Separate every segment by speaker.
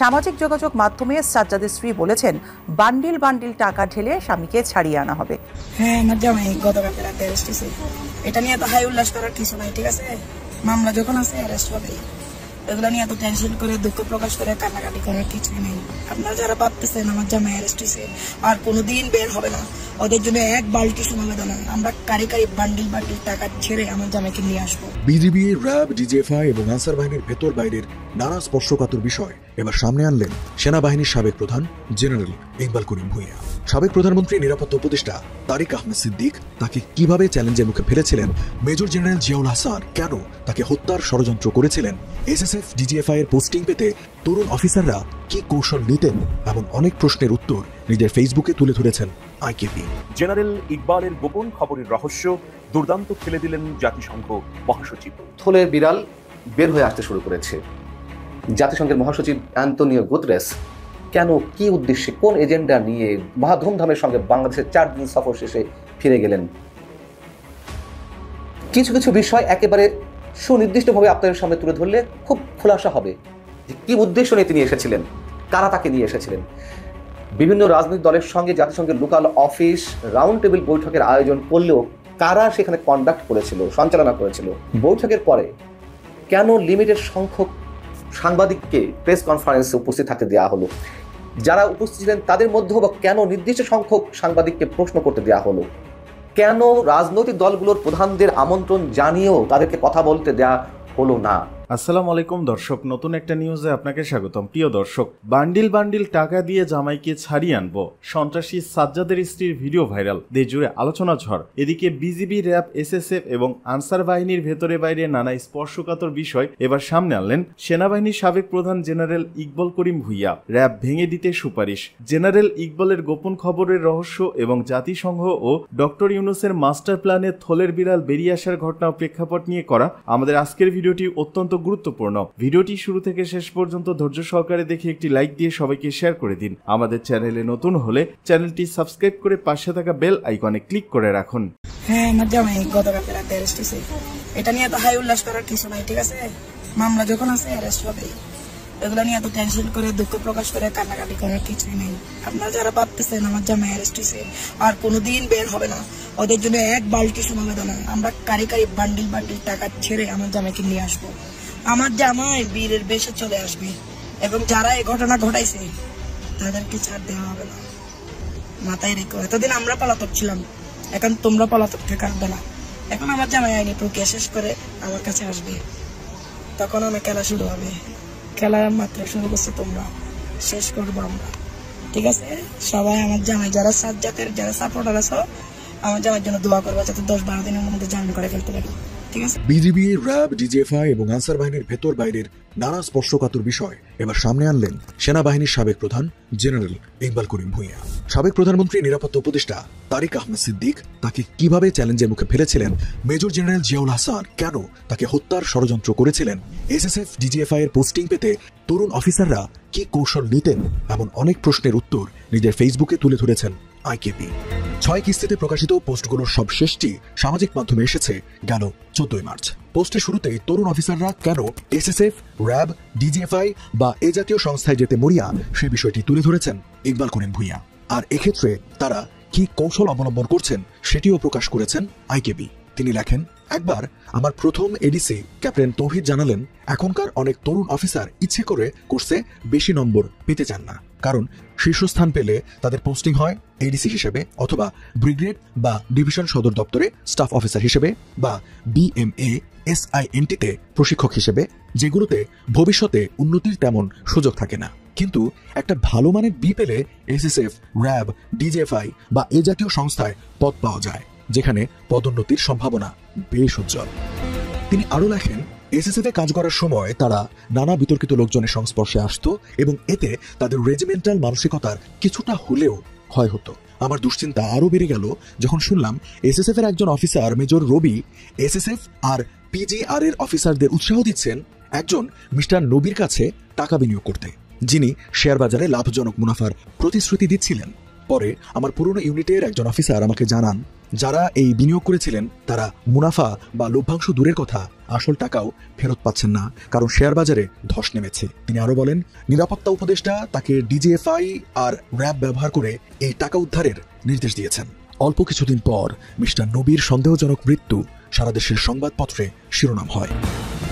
Speaker 1: সামাজিক যোগাযোগ মাধ্যমে সাজ্জাদের স্ত্রী বলেছেন বান্ডিল বান্ডিল টাকা ঢেলে স্বামীকে ছাড়িয়ে আনা হবে।
Speaker 2: হ্যাঁ, আমার জামাই গতকাল রাতে অ্যারেস্ট হয়েছে। এটা নিয়ে তো হাই উল্লাস করার কিছু নাই, ঠিক আছে? মামলা যখন আছে অ্যারেস্ট হবে, এগুলো নিয়ে এত টেনশন করে দুঃখ প্রকাশ করে কান্নাকাটি করার কিছুই নেই। আপনারা যারা ভাবতেছেন আমার জামাই অ্যারেস্ট হয়েছে আর কোনোদিন বের হবে না, ওদের জন্য এক বালতি সমবেদনা। আমরা কারি কারি বান্ডিল বান্ডিল টাকা ছেড়ে আমার জামাইকে নিয়ে আসবো।
Speaker 3: বিজিবি, র্যাব, ডিজিএফআই এবং আনসার বাহিনীর ভেতর বাইরের নানা স্পর্শকাতর বিষয় এবার সামনে আনলেন সেনাবাহিনীর সাবেক প্রধান জেনারেল ইকবাল করিম ভূঁইয়া। সাবেক প্রধানমন্ত্রী নিরাপত্তা উপদেষ্টা তারিক আহমেদ সিদ্দিক তাকে কিভাবে চ্যালেঞ্জের মুখে ফেলেছিলেন, মেজর জেনারেল জিয়াউল হাসান কেন তাকে হত্যার ষড়যন্ত্র করেছিলেন, এসএসএফ ডিজিএফআই এর পোস্টিং পেতে তরুণ অফিসাররা কি কৌশল নিতেন, এমন অনেক প্রশ্নের উত্তর নিজের ফেসবুকে তুলে ধরেছেন আইকেপি।
Speaker 4: জেনারেল ইকবালের গোপন খবরের রহস্য দুর্দান্ত ফেলে দিলেন জাতিসংঘ মহাসচিব।
Speaker 5: থলের বিড়াল বের হয়ে আসতে শুরু করেছে। জাতিসংঘের মহাসচিব অ্যান্তোনিও গুতেরেস কেন, কি উদ্দেশ্যে, কোন এজেন্ডা নিয়ে মহা ধুমধামের সঙ্গে বাংলাদেশের 4 দিন সফর শেষে ফিরে গেলেন? কিছু কিছু বিষয় একেবারে সুনির্দিষ্টভাবে আপনাদের সামনে তুলে ধরলে খুব খোলাসা হবে যে কি উদ্দেশ্য নিয়ে তিনি এসেছিলেন, কারা তাকে নিয়ে এসেছিলেন। বিভিন্ন রাজনৈতিক দলের সঙ্গে জাতিসংঘের লোকাল অফিস রাউন্ড টেবিল বৈঠকের আয়োজন করলেও কারা সেখানে কন্ডাক্ট করেছিল, সঞ্চালনা করেছিল। বৈঠকের পরে কেন লিমিটেড সংখ্যক সাংবাদিককে প্রেস কনফারেন্সে উপস্থিত থাকতে দেওয়া হলো? যারা উপস্থিত ছিলেন তাদের মধ্যেও বা কেন নির্দিষ্ট সংখ্যক সাংবাদিককে প্রশ্ন করতে দেওয়া হলো? কেন রাজনৈতিক দলগুলোর প্রধানদের আমন্ত্রণ জানিয়েও তাদেরকে কথা বলতে দেওয়া হলো না?
Speaker 6: আসসালামু আলাইকুম দর্শক, নতুন একটা নিউজে আপনাকে স্বাগতম। প্রিয় দর্শক, বান্ডিল বান্ডিল টাকা দিয়ে জামাইকে ছাড়িয়ে আনবো, সন্ত্রাসী সাজ্জাদের স্ত্রীর ভিডিও ভাইরাল, দেশ জুড়ে আলোচনা ঝড়। এদিকে বিজিবি, র্যাব, এসএসএফ এবং আনসার বাহিনীর ভেতরে বাইরে নানা স্পর্শকাতর বিষয় এবার সামনে আনলেন সেনাবাহিনীর সাবেক প্রধান জেনারেল ইকবাল করিম ভূঁইয়া। র্যাব ভেঙে দিতে সুপারিশ, জেনারেল ইকবালের গোপন খবরের রহস্য এবং জাতিসংঘ ও ডক্টর ইউনূসের মাস্টার প্ল্যানে থলের বিড়াল বেরিয়ে আসার ঘটনা প্রেক্ষাপট নিয়ে করা আমাদের আজকের ভিডিওটি অত্যন্ত গুরুত্বপূর্ণ। ভিডিওটি শুরু থেকে শেষ পর্যন্ত ধৈর্য সহকারে দেখে একটি লাইক দিয়ে সবাইকে শেয়ার করে দিন। আমাদের চ্যানেলে নতুন হলে চ্যানেলটি সাবস্ক্রাইব করে পাশে থাকা বেল আইকনে ক্লিক করে রাখুন।
Speaker 2: হ্যাঁ, আমার জামাই গতকাল রাতে অ্যারেস্ট হয়েছে। এটা নিয়ে তো হাই উল্লাস করার কিছু নাই, ঠিক আছে? মামলা যখন আছে অ্যারেস্ট হবে, এগুলো নিয়ে এত টেনশন করে দুঃখ প্রকাশ করে কান্নাকাটি করার কিছুই নেই। আপনারা যারা ভাবতেছেন আমার জামাই অ্যারেস্ট হয়েছে আর কোনোদিন বের হবে না, ওদের জন্য এক বালতি সমবেদনা। আমরা কারি কারি বান্ডিল বান্ডিল টাকা ছেড়ে আমার জামাইকে নিয়ে আসবো। আমার জামাই বীরের বেশে চলে আসবে এবং যারা এই ঘটনা ঘটাইছে তাদেরকে ছাড় দেওয়া হবে না, মাথায় রেখো। এতদিন আমরা পলাতক ছিলাম, এখন তোমরা পলাতক থেকে কাটবে না। এখন আমার জামাই আইনি প্রক্রিয়া শেষ করে আমার কাছে আসবে, তখন আমার খেলা শুরু হবে। খেলা মাত্র শুরু করছে, তোমরা শেষ করবো আমরা, ঠিক আছে? সবাই আমার জামাই, যারা সাজ্জাদের যারা সাপোর্টার আছো, আমার জামাইয়ের জন্য দোয়া করবো যাতে 10-12 দিনের মধ্যে জামিন করে ফেলতে পারি, ঠিক আছে?
Speaker 3: বিজিবি, র্যাব, ডিজিএফআই এবং আনসার বাহিনীর ভেতর বাইরের নানা স্পর্শকাতর বিষয় এবার সামনে আনলেন সেনাবাহিনীর সাবেক প্রধান জেনারেল ইকবাল করিম ভূঁইয়া। সাবেক প্রধানমন্ত্রী নিরাপত্তা উপদেষ্টা তারিক আহমেদ সিদ্দিক তাকে কিভাবে চ্যালেঞ্জের মুখে ফেলেছিলেন, মেজর জেনারেল জিয়াউল হাসান কেন তাকে হত্যার ষড়যন্ত্র করেছিলেন, এসএসএফ ডিজিএফআই এর পোস্টিং পেতে তরুণ অফিসাররা কি কৌশল নিতেন, এমন অনেক প্রশ্নের উত্তর নিজের ফেসবুকে তুলে ধরেছেন আইকেপি। 6 কিস্তিতে প্রকাশিত পোস্টগুলোর সব শেষটি সামাজিক মাধ্যমে এসেছে গেল 14 মার্চ। পোস্টের শুরুতেই তরুণ অফিসাররা কেন এসএসএফ, র্যাব, ডিজিএফআই বা এ জাতীয় সংস্থায় যেতে মরিয়া সে বিষয়টি তুলে ধরেছেন ইকবাল করিম ভূঁইয়া। আর এক্ষেত্রে তারা কি কৌশল অবলম্বন করছেন সেটিও প্রকাশ করেছেন আইকেপি। তিনি লেখেন, একবার আমার প্রথম এডিসি ক্যাপ্টেন তৌহিদ জানালেন, এখনকার অনেক তরুণ অফিসার ইচ্ছে করে কোর্সে বেশি নম্বর পেতে চান না, কারণ শীর্ষস্থান পেলে তাদের পোস্টিং হয় এডিসি হিসেবে অথবা ব্রিগেড বা ডিভিশন সদর দপ্তরে স্টাফ অফিসার হিসেবে বা বিএমএ SINT-তে প্রশিক্ষক হিসেবে, যেগুলোতে ভবিষ্যতে উন্নতির তেমন সুযোগ থাকে না। কিন্তু একটা ভালো মানের বি পেলে এসএসএফ, র্যাব, ডিজিএফআই বা এ জাতীয় সংস্থায় পদ পাওয়া যায়, যেখানে পদোন্নতির সম্ভাবনা বেশ উজ্জ্বল। তিনি আরো লেখেন, এসএসএফে কাজ করার সময় তারা নানা বিতর্কিত লোকজনের সংস্পর্শে আসতো এবং এতে তাদের রেজিমেন্টাল মানসিকতার কিছুটা হলেও ক্ষয় হতো। আমার দুশ্চিন্তা আরো বেড়ে গেল যখন শুনলাম এসএসএফ এর একজন অফিসার মেজর রবি এসএসএফ আর পিজিআর এর অফিসারদের উৎসাহ দিচ্ছেন একজন মিস্টার নবীর কাছে টাকা বিনিয়োগ করতে, যিনি শেয়ার বাজারে লাভজনক মুনাফার প্রতিশ্রুতি দিচ্ছিলেন। পরে আমার পুরনো ইউনিটের একজন অফিসার আমাকে জানান, যারা এই বিনিয়োগ করেছিলেন তারা মুনাফা বা লভ্যাংশ দূরের কথা আসল টাকাও ফেরত পাচ্ছেন না, কারণ শেয়ার বাজারে ধস নেমেছে। তিনি আরো বলেন, নিরাপত্তা উপদেষ্টা তাকে ডিজিএফআই আর র্যাব ব্যবহার করে এই টাকা উদ্ধারের নির্দেশ দিয়েছেন। অল্প কিছুদিন পর মিস্টার নবীর সন্দেহজনক মৃত্যু সারা দেশের সংবাদপত্রে শিরোনাম হয়।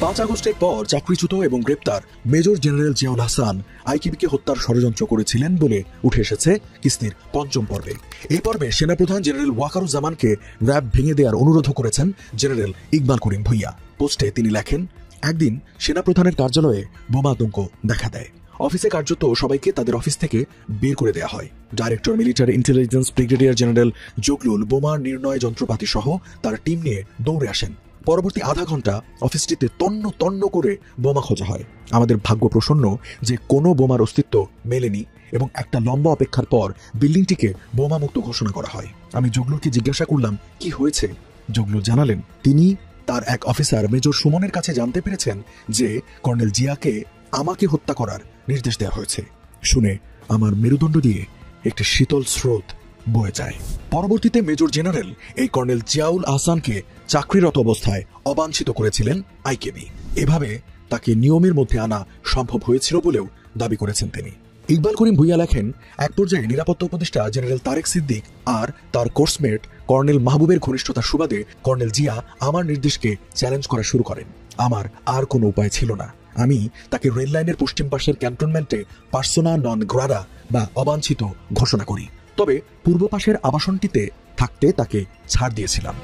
Speaker 3: 5 আগস্টের পর চাকরিচ্যুত এবং গ্রেপ্তার মেজর জেনারেল জিয়াউল হাসান আইকিবিকে হত্যার ষড়যন্ত্র করেছিলেন বলে উঠে এসেছে কিস্তির 5ম পর্বে। এই পর্বে সেনাপ্রধান জেনারেল ওয়াকারুজ্জামানকে র্যাব ভেঙে দেওয়ার অনুরোধ করেছেন জেনারেল ইকবাল করিম ভুঁইয়া। পোস্টে তিনি লেখেন, একদিন সেনাপ্রধানের কার্যালয়ে বোমা আতঙ্ক দেখা দেয়। অফিসে কার্যত সবাইকে তাদের অফিস থেকে বের করে দেওয়া হয়। Director military intelligence brigadier general Zaglul বোমার নির্ণয় যন্ত্রপাতি সহ তার টিম নিয়ে দৌড়ে আসেন। পরবর্তী আধা ঘন্টা অফিসটিতে তন্ন তন্ন করে বোমা খোঁজা হয়। আমাদের ভাগ্য প্রসন্ন যে কোনো বোমার অস্তিত্ব মেলেনি এবং একটা লম্বা অপেক্ষার পর বিল্ডিংটিকে বোমা মুক্ত ঘোষণা করা হয়। আমি জগলুলকে জিজ্ঞাসা করলাম কি হয়েছে। জগলুল জানালেন, তিনি তার এক অফিসার মেজর সুমনের কাছে জানতে পেরেছেন যে কর্নেল জিয়াকে আমাকে হত্যা করার নির্দেশ দেওয়া হয়েছে। শুনে আমার মেরুদণ্ড দিয়ে একটি শীতল স্রোত বয়ে যায়। পরবর্তীতে মেজর জেনারেল এই কর্নেল জিয়াউল আহসানকে চাকরিরত অবস্থায় অবাঞ্ছিত করেছিলেন আইকেবি। এভাবে তাকে নিয়মের মধ্যে আনা সম্ভব হয়েছিল বলেও দাবি করেছেন তিনি। ইকবাল করিম ভুঁইয়া লেখেন, এক পর্যায়ে নিরাপত্তা উপদেষ্টা জেনারেল তারেক সিদ্দিক আর তার কোর্সমেট কর্নেল মাহবুবের ঘনিষ্ঠতার সুবাদে কর্নেল জিয়া আমার নির্দেশকে চ্যালেঞ্জ করা শুরু করেন। আমার আর কোনো উপায় ছিল না। আমি তাকে রেল লাইনের পশ্চিম পাশের ক্যান্টনমেন্টে পার্সোনা নন গ্রাডা বা অবাঞ্ছিত ঘোষণা করি। তবে পূর্ব পাশের আবাসনটিতে থাকতে তাকে ছাড় দিয়েছিলাম।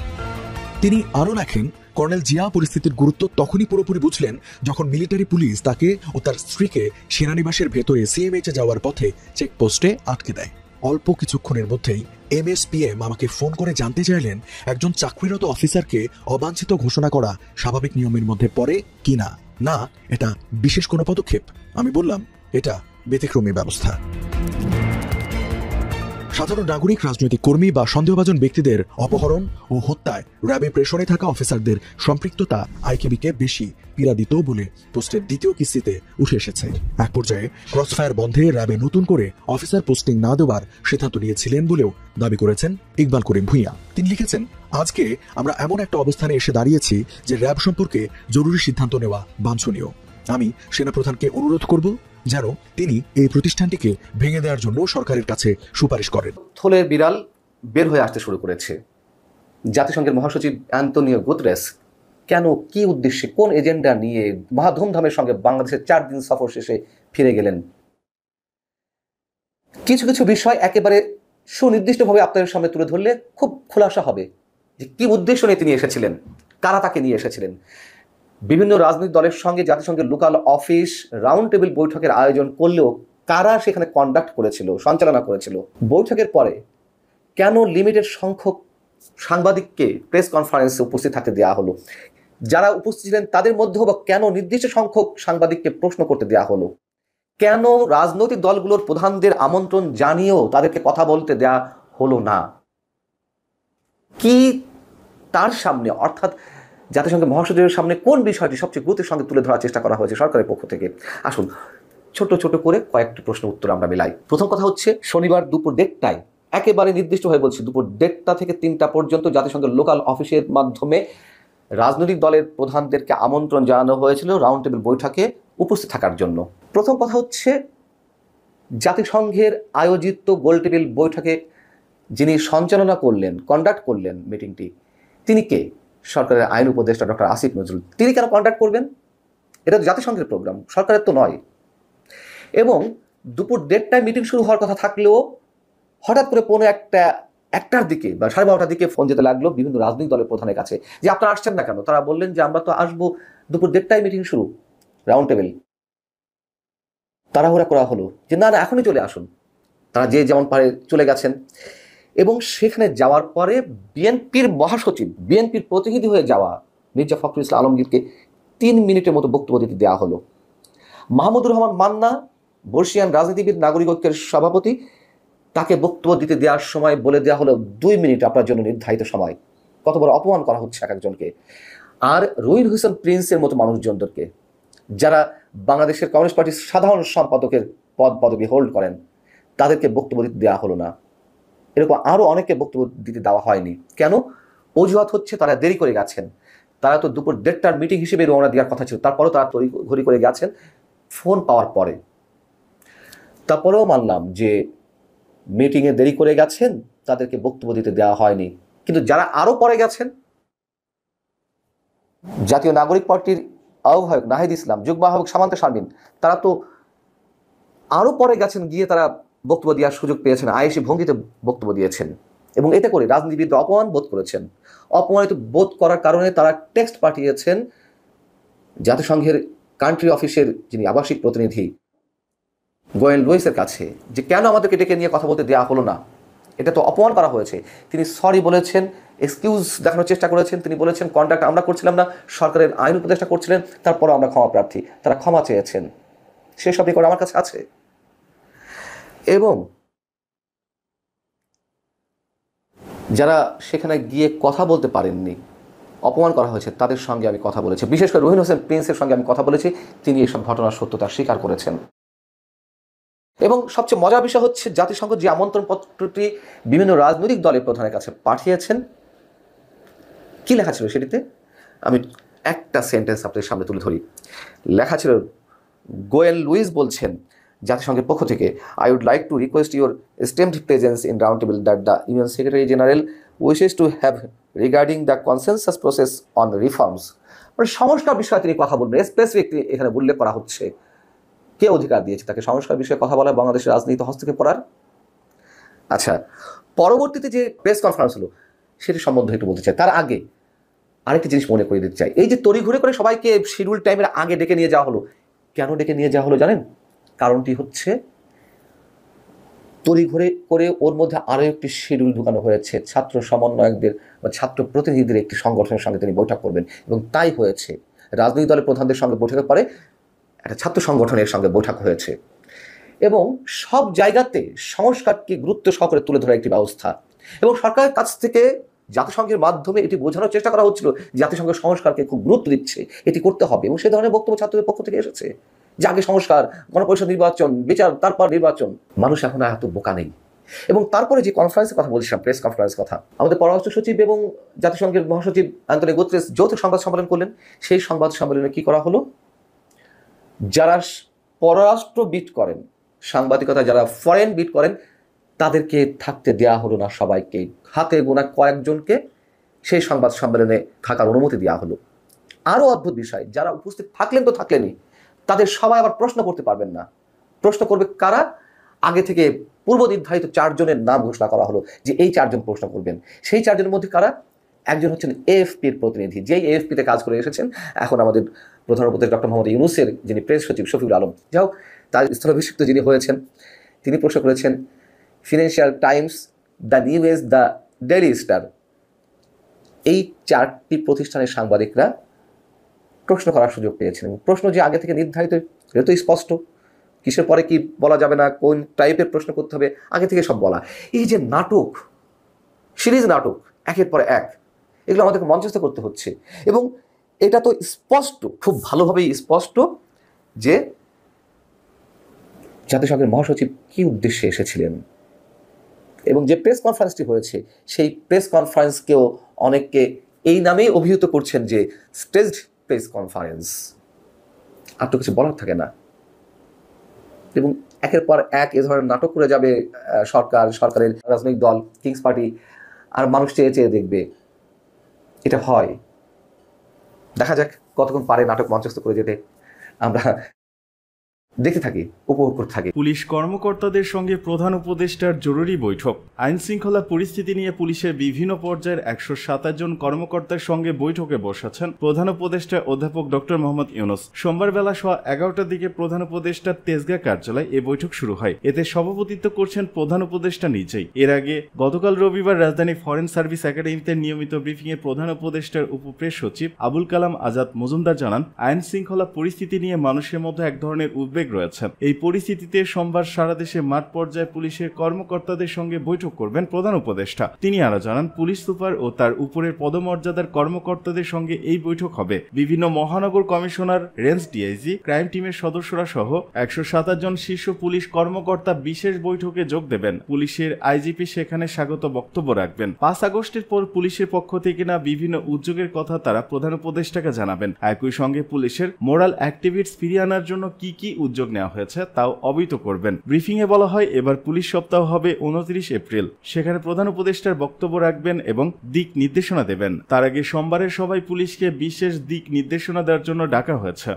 Speaker 3: তিনি আরও লেখেন, কর্নেল জিয়া পরিস্থিতির গুরুত্ব তখনই পুরোপুরি বুঝলেন যখন মিলিটারি পুলিশ তাকে ও তার স্ত্রীকে সেনানিবাসের ভেতরে সিএমএইচে যাওয়ার পথে চেকপোস্টে আটকে দেয়। অল্প কিছুক্ষণের মধ্যেই এমএসপিএম আমাকে ফোন করে জানতে চাইলেন একজন চাকরিরত অফিসারকে অবাঞ্ছিত ঘোষণা করা স্বাভাবিক নিয়মের মধ্যে পড়ে কিনা। না, এটা বিশেষ কোনো পদক্ষেপ। আমি বললাম, এটা ব্যতিক্রমী ব্যবস্থা। সাধারণ নাগরিক, রাজনৈতিক কর্মী বা সন্দেহভাজন ব্যক্তিদের অপহরণ ও হত্যায় র্যাবে প্রেষণে থাকা অফিসারদের সম্পৃক্ততা আইকেবিকে বেশি পীড়া দিত বলে পোস্টের দ্বিতীয় কিস্তিতে উঠে এসেছে। এক পর্যায়ে ক্রসফায়ার বন্ধে র্যাবে নতুন করে অফিসার পোস্টিং না দেওয়ার সিদ্ধান্ত নিয়েছিলেন বলেও দাবি করেছেন ইকবাল করিম ভুঁইয়া। তিনি লিখেছেন, আজকে আমরা এমন একটা অবস্থানে এসে দাঁড়িয়েছি যে র্যাব সম্পর্কে জরুরি সিদ্ধান্ত নেওয়া বাঞ্ছনীয়। আমি সেনাপ্রধানকে অনুরোধ করব যেন তিনি এই প্রতিষ্ঠানটিকে ভেঙে দেওয়ার জন্য সরকারের কাছে সুপারিশ করেন।
Speaker 5: থলের বিড়াল বের হয়ে আসতে শুরু করেছে। জাতিসংঘের মহাসচিব অ্যান্তোনিও গুতেরেস কেন, কি উদ্দেশ্যে, কোন এজেন্ডা নিয়ে মহা ধুমধামের সঙ্গে বাংলাদেশের 4 দিন সফর শেষে ফিরে গেলেন? কিছু কিছু বিষয় একেবারে সুনির্দিষ্টভাবে আপনাদের সামনে তুলে ধরলে খুব খোলাসা হবে যে কি উদ্দেশ্য নিয়ে তিনি এসেছিলেন, কারা তাকে নিয়ে এসেছিলেন। বিভিন্ন রাজনৈতিক দলের সঙ্গে জাতিসংঘের লোকাল অফিস রাউন্ড টেবিল বৈঠকের আয়োজন করলেও কারা সেখানে কন্ডাক্ট করেছিল, সঞ্চালনা করেছিল। বৈঠকের পরে কেন লিমিটেড সংখ্যক সাংবাদিককে প্রেস কনফারেন্সে উপস্থিত থাকতে দেওয়া হলো? যারা উপস্থিত ছিলেন তাদের মধ্যেও বা কেন নির্দিষ্ট সংখ্যক সাংবাদিককে প্রশ্ন করতে দেওয়া হলো? কেন রাজনৈতিক দলগুলোর প্রধানদের আমন্ত্রণ জানিয়েও তাদেরকে কথা বলতে দেওয়া হলো না? কি তার সামনে, অর্থাৎ জাতিসংঘের মহাসচিবের সামনে কোন বিষয়টি সবচেয়ে গুরুত্বের সঙ্গে তুলে ধরার চেষ্টা করা হয়েছে সরকারের পক্ষ থেকে? আসুন ছোট ছোট করে কয়েকটি প্রশ্ন উত্তর আমরা মিলাই। প্রথম কথা হচ্ছে, শনিবার দুপুর 1টায়, একেবারে নির্দিষ্ট হয়ে বলছি, দুপুর 1টা থেকে 3টা পর্যন্ত জাতিসংঘের লোকাল অফিসের মাধ্যমে রাজনৈতিক দলের প্রধানদেরকে আমন্ত্রণ জানানো হয়েছিল রাউন্ড টেবিল বৈঠকে উপস্থিত থাকার জন্য। প্রথম কথা হচ্ছে, জাতিসংঘের আয়োজিত গোল টেবিল বৈঠকে যিনি সঞ্চালনা করলেন, কন্ডাক্ট করলেন মিটিংটি, তিনি কে? সরকারের আইন উপদেষ্টা ডক্টর আসিফ নজরুল। তিনি কেন কন্ডাক্ট করবেন? এটা তো জাতিসংঘের প্রোগ্রাম, সরকারের তো নয়। এবং দুপুর 1টায় মিটিং শুরু হওয়ার কথা থাকলেও হঠাৎ করে পৌনে 1টার দিকে বা 12:30টার দিকে ফোন যেতে লাগলো বিভিন্ন রাজনৈতিক দলের প্রধানের কাছে যে আপনারা আসছেন না কেন? তারা বললেন যে আমরা তো আসবো, দুপুর 1টায় মিটিং শুরু, রাউন্ড টেবিল। তাড়াহুড়া করা হলো যে না না এখনই চলে আসুন। তারা যে যেমন পারে চলে গেছেন এবং সেখানে যাওয়ার পরে বিএনপির মহাসচিব, বিএনপির প্রতিনিধি হয়ে যাওয়া মির্জা ফখরুল ইসলাম আলমগীরকে 3 মিনিটের মতো বক্তব্য দিতে দেওয়া হলো। মাহমুদুর রহমান মান্না, বর্ষিয়ান রাজনীতিবিদ, নাগরিক ঐক্যের সভাপতি, তাকে বক্তব্য দিতে দেওয়ার সময় বলে দেওয়া হলো 2 মিনিট আপনার জন্য নির্ধারিত সময়। কত বড় অপমান করা হচ্ছে এক একজনকে। আর রুইন হোসেন প্রিন্সের মতো মানুষজনদেরকে, যারা বাংলাদেশের কমিউনিস্ট পার্টির সাধারণ সম্পাদকের পদবি হোল্ড করেন, তাদেরকে বক্তব্য দিতে দেওয়া হলো না। এরকম আরো অনেককে বক্তব্য দিতে দেওয়া হয়নি। কেন? অজুহাত হচ্ছে তারা দেরি করে গেছেন। তারা তো দুপুর 1:30টার মিটিং হিসেবে রওনা দেওয়ার কথা ছিল, তারপরেও তারা তড়িঘড়ি করে গেছেন ফোন পাওয়ার পরে। তারপরেও মানলাম যে মিটিংয়ে দেরি করে গেছেন, তাদেরকে বক্তব্য দিতে দেওয়া হয়নি। কিন্তু যারা আরো পরে গেছেন, জাতীয় নাগরিক পার্টির আহ্বায়ক নাহিদ ইসলাম, যুগ্ম আহ্বায়ক সামান্ত শারমিন, তারা তো আরো পরে গেছেন, গিয়ে তারা বক্তব্য দেওয়ার সুযোগ পেয়েছেন, আয়েশি ভঙ্গিতে বক্তব্য দিয়েছেন এবং এতে করে রাজনীতিবিদরা অপমান বোধ করেছেন। অপমানিত বোধ করার কারণে তারা টেক্সট পাঠিয়েছেন জাতিসংঘের কান্ট্রি অফিসের যিনি আবাসিক প্রতিনিধি গোয়েন লুইসের কাছে, যে কেন আমাদেরকে ডেকে নিয়ে কথা বলতে দেওয়া হলো না, এটা তো অপমান করা হয়েছে। তিনি সরি বলেছেন, এক্সকিউজ দেখানোর চেষ্টা করেছেন। তিনি বলেছেন কন্ট্যাক্ট আমরা করছিলাম না, সরকারের আইন উপদেষ্টা করছিলেন, তারপরও আমরা ক্ষমা প্রার্থী। তারা ক্ষমা চেয়েছেন, সেসব রেকর্ড আমার কাছে আছে। এবং যারা সেখানে গিয়ে কথা বলতে পারেননি, অপমান করা হয়েছে, তাদের সঙ্গে আমি কথা বলেছি। বিশেষ করে রহিন হোসেন প্রিন্সের সঙ্গে আমি কথা বলেছি, তিনি এসব ঘটনার সত্যতা স্বীকার করেছেন। এবং সবচেয়ে মজার বিষয় হচ্ছে জাতিসংঘ যে আমন্ত্রণপত্রটি বিভিন্ন রাজনৈতিক দলের প্রধানের কাছে পাঠিয়েছেন, কি লেখা ছিল সেটিতে? আমি একটা সেন্টেন্স আপনাদের সামনে তুলে ধরি। লেখা ছিল, গোয়েন লুইস বলছেন জাতিসংঘের পক্ষ থেকে, I would like to request your esteemed presence in round table that the UN secretary general wishes to have regarding the consensus process on reforms. মানে সংস্কার বিষয়ে তিনি কথা বলবেন, স্পেসিফিক এখানে উল্লেখ করা হচ্ছে। কে অধিকার দিয়েছে তাকে সংস্কার বিষয়ে কথা বলা, বাংলাদেশের রাজনীতি হস্তক্ষেপ করার? আচ্ছা, পরবর্তীতে যে প্রেস কনফারেন্স হলো সেটি সম্বন্ধে একটু বলতে চাই। তার আগে আরেকটি জিনিস মনে করে দিতে চাই। এই যে তড়িঘড়ি করে সবাইকে শিডিউল টাইমের আগে ডেকে নিয়ে যাওয়া হলো, কেন ডেকে নিয়ে যাওয়া হলো জানেন? কারণটি হচ্ছে তড়িঘড়ি করে ওর মধ্যে আরও একটি শিডিউল ঢুকানো হয়েছে। ছাত্র সমন্বয়কদের বা ছাত্র প্রতিনিধিদের একটি সংগঠনের সঙ্গে তিনি বৈঠক করবেন, এবং তাই হয়েছে। রাজনৈতিক দলের প্রধানদের সঙ্গে বৈঠকের পরে একটা ছাত্র সংগঠনের সঙ্গে বৈঠক হয়েছে, এবং সব জায়গাতে সংস্কারকে গুরুত্ব সহকারে তুলে ধরার একটি ব্যবস্থা। এবং সরকারের কাছ থেকে জাতিসংঘের মাধ্যমে এটি বোঝানোর চেষ্টা করা হচ্ছিল জাতিসংঘ সংস্কারকে খুব গুরুত্ব দিচ্ছে, এটি করতে হবে। এবং সে ধরনের বক্তব্য ছাত্রদের পক্ষ থেকে এসেছে যে আগে সংস্কার, গণপরিষদ নির্বাচন, বিচার, তারপর নির্বাচন। মানুষ এখন এত বোকা নেই। এবং তারপরে যে কনফারেন্সের কথা বলছিলাম, প্রেস কনফারেন্সের কথা, আমাদের পররাষ্ট্র সচিব এবং জাতিসংঘের মহাসচিব অ্যান্টনিও গুতেরেস যৌথ সংবাদ সম্মেলন করলেন। সেই সংবাদ সম্মেলনে কি করা হলো? যারা পররাষ্ট্র বিট করেন, সাংবাদিকতা যারা ফরেন বিট করেন, তাদেরকে থাকতে দেওয়া হলো না। সবাইকে, হাতে গোনা কয়েকজনকে সেই সংবাদ সম্মেলনে থাকার অনুমতি দেওয়া হলো। আরও অদ্ভুত বিষয়, যারা উপস্থিত থাকলেন তো থাকলেনই, তাদের সবাই আবার প্রশ্ন করতে পারবেন না। প্রশ্ন করবে কারা? আগে থেকে পূর্ব নির্ধারিত 4 জনের নাম ঘোষণা করা হলো যে এই 4 জন প্রশ্ন করবেন। সেই 4 জনের মধ্যে কারা? একজন হচ্ছেন এএফপির প্রতিনিধি, যেই এএফপিতে কাজ করে এসেছেন, এখন আমাদের প্রধান উপদেষ্টা ডক্টর মোহাম্মদ ইউনূসের যিনি প্রেস সচিব শফিউল আলম, যাও তার স্থলাভিষিক্ত যিনি হয়েছেন, তিনি প্রশ্ন করেছেন Financial Times, the New Age, the Daily Star, এই 4টি প্রতিষ্ঠানের সাংবাদিকরা প্রশ্ন করার সুযোগ পেয়েছেন। প্রশ্ন যে আগে থেকে নির্ধারিত, এটা তো স্পষ্ট, কিসের পরে কি বলা যাবে না, কোন টাইপের প্রশ্ন করতে হবে, আগে থেকে সব বলা। এই যে নাটক, সিরিজ নাটক, একের পর এক, এগুলো আমাদেরকে মঞ্চস্থ করতে হচ্ছে। এবং এটা তো স্পষ্ট, খুব ভালোভাবেই স্পষ্ট যে জাতিসংঘের মহাসচিব কি উদ্দেশ্যে এসেছিলেন। এবং যে প্রেস কনফারেন্সটি হয়েছে, সেই প্রেস কনফারেন্সকেও অনেককে এই নামেই অভিহিত করছেন যে স্টেজড প্রেস কনফারেন্স। আর তো কিছু বলার থাকে না। এবং একের পর এক এ ধরনের নাটক করে যাবে সরকারের রাজনৈতিক দল, কিংস পার্টি, আর মানুষ চেয়ে চেয়ে দেখবে। এটা হয়, দেখা যাক কতক্ষণ পারে নাটক মঞ্চস্থ করে যেতে। আমরা দেখতে থাকি, উপভোগ করতে থাকি।
Speaker 6: পুলিশ কর্মকর্তাদের সঙ্গে প্রধান উপদেষ্টার জরুরি বৈঠক। আইন শৃঙ্খলা পরিস্থিতি নিয়ে পুলিশের বিভিন্ন পর্যায়ের 127 জন কর্মকর্তার সঙ্গে বৈঠকে বসেছেন প্রধান উপদেষ্টা অধ্যাপক ডক্টর মোহাম্মদ ইউনূস। সোমবার বেলা 11:15টার দিকে প্রধান উপদেষ্টার তেজগাঁ কার্যালয়ে এ বৈঠক শুরু হয়। এতে সভাপতিত্ব করছেন প্রধান উপদেষ্টা নিজেই। এর আগে গতকাল রবিবার রাজধানী ফরেন সার্ভিস একাডেমিতে নিয়মিত ব্রিফিংয়ে প্রধান উপদেষ্টার উপপ্রেস সচিব আবুল কালাম আজাদ মজুমদার জানান, আইন শৃঙ্খলা পরিস্থিতি নিয়ে মানুষের মধ্যে এক ধরনের উদ্বেগ উদ্বেগ রয়েছে। এই পরিস্থিতিতে সোমবার সারা দেশে মাঠ পর্যায়ে পুলিশের কর্মকর্তাদের সঙ্গে বৈঠক করবেন প্রধান উপদেষ্টা। তিনি আরো জানান, পুলিশ সুপার ও তার উপরের পদমর্যাদার কর্মকর্তাদের সঙ্গে এই বৈঠক হবে। বিভিন্ন মহানগর কমিশনার, রেঞ্জ ডিআইজি, ক্রাইম টিমের সদস্যরা সহ 127 জন শীর্ষ পুলিশ কর্মকর্তা বিশেষ বৈঠকে যোগ দেবেন। পুলিশের আইজিপি সেখানে স্বাগত বক্তব্য রাখবেন। 5 আগস্টের পর পুলিশের পক্ষ থেকে না বিভিন্ন উদ্যোগের কথা তারা প্রধান উপদেষ্টাকে জানাবেন। একই সঙ্গে পুলিশের মোরাল অ্যাক্টিভিটিস ফিরিয়ে আনার জন্য কি কি উদ্যোগ নেওয়া হয়েছে তাও অবহিত করবেন। ব্রিফিং এ বলা হয়, এবার পুলিশ সপ্তাহ হবে 29 এপ্রিল। সেখানে প্রধান উপদেষ্টার বক্তব্য রাখবেন এবং দিক নির্দেশনা দেবেন। তার আগে সোমবারের সভায় পুলিশকে বিশেষ দিক নির্দেশনা দেওয়ার জন্য ডাকা হয়েছে।